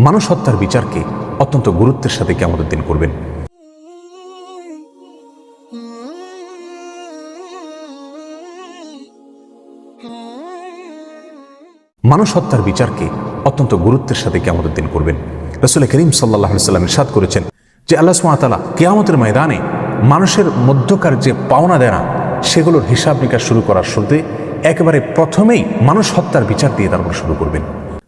মানুষ হত্যার বিচারকে অত্যন্ত গুরুত্বের সাথে কিয়ামতের দিন করবেন। মানুষ হত্যার বিচারকে অত্যন্ত গুরুত্বের সাথে কিয়ামতের দিন করবেন। রাসূল করিম সাল্লাল্লাহু আলাইহি ওয়াসাল্লাম ইরশাদ করেছেন যে আল্লাহ সুবহানাহু ওয়া তাআলা কিয়ামতের ময়দানে মানুষের মধ্যকার যে পাওনা দেনা সেগুলোর হিসাব নিকাশ শুরু করার শুরুতে একেবারে প্রথমেই মানুষ হত্যার বিচার দিয়ে তারপর শুরু করবেন।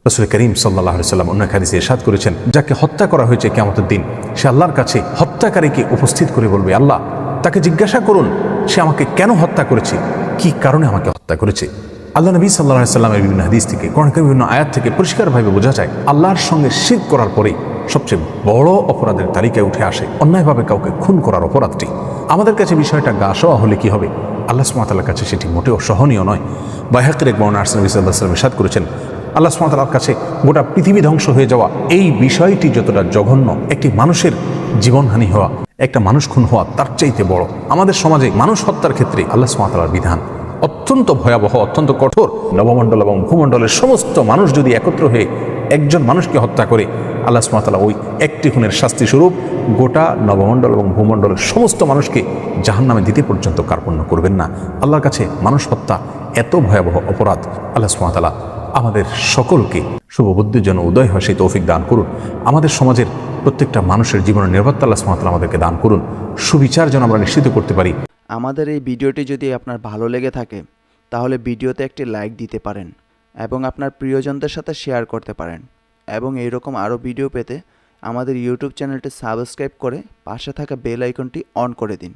রাসূল করিম সাল্লাল্লাহু আলাইহি ওয়াসাল্লাম অন্য হাদিসে ইরশাদ করেছেন, যাকে হত্যা করা হয়েছে কিয়ামতের দিন সে আল্লাহর কাছে হত্যাকারীকে উপস্থিত করে বলবে, আল্লাহ তাকে জিজ্ঞাসা করুন সে আমাকে কেন হত্যা করেছে, কি কারণে আমাকে হত্যা করেছে। আল্লাহ নবী সাল্লাল্লাহু আলাইহি ওয়াসাল্লামের বিভিন্ন হাদিস থেকে, কোরআনের বিভিন্ন আয়াত থেকে পরিষ্কারভাবে বোঝা যায় আল্লাহর সঙ্গে শিরক করার পরে সবচেয়ে বড় অপরাধের তালিকায় উঠে আসে অন্যায়ভাবে কাউকে খুন করার অপরাধটি। আমাদের কাছে বিষয়টা গা সওয়া হলে কি হবে, আল্লাহ সুবহানাহু ওয়া তাআলার কাছে সেটি মোটেও সহনীয় নয়। বাইহাকির এক বর্ণনা নবী সাল্লাল্লাহু আলাইহি ওয়াসাল্লাম ইরশাদ করেছেন, আল্লাহ সুবহানাহু ওয়া তাআলার কাছে গোটা পৃথিবী ধ্বংস হয়ে যাওয়া এই বিষয়টি যতটা জঘন্য, একটি মানুষের জীবনহানি হওয়া, একটা মানুষ খুন হওয়া তার চাইতে বড়। আমাদের সমাজে মানুষ হত্যার ক্ষেত্রে আল্লাহ সুবহানাহু ওয়া তাআলার বিধান অত্যন্ত ভয়াবহ, অত্যন্ত কঠোর। নবমণ্ডল এবং ভূমণ্ডলের সমস্ত মানুষ যদি একত্র হয়ে একজন মানুষকে হত্যা করে, আল্লাহ সুবহানাহু ওয়া তাআলা ওই একটি খুনের শাস্তি স্বরূপ গোটা নবমণ্ডল এবং ভূমণ্ডলের সমস্ত মানুষকে জাহান্নামে দিতে পর্যন্ত কার্পণ্য করবেন না। আল্লাহর কাছে মানুষ হত্যা এত ভয়াবহ অপরাধ। আল্লাহ সুবহানাহু ওয়া তাআলা আমাদের সকলকে শুভবুদ্ধির জন্য উদয় হয় সেই তৌফিক দান করুন। আমাদের সমাজের প্রত্যেকটা মানুষের জীবনের নিরাপত্তা আল্লাহ সুবহানাহু ওয়া তাআলা আমাদেরকে দান করুন। সুবিচার যেন আমরা নিশ্চিত করতে পারি। আমাদের এই ভিডিওটি যদি আপনার ভালো লেগে থাকে তাহলে ভিডিওতে একটি লাইক দিতে পারেন এবং আপনার প্রিয়জনদের সাথে শেয়ার করতে পারেন, এবং এইরকম আরও ভিডিও পেতে আমাদের ইউটিউব চ্যানেলটি সাবস্ক্রাইব করে পাশে থাকা বেল আইকনটি অন করে দিন।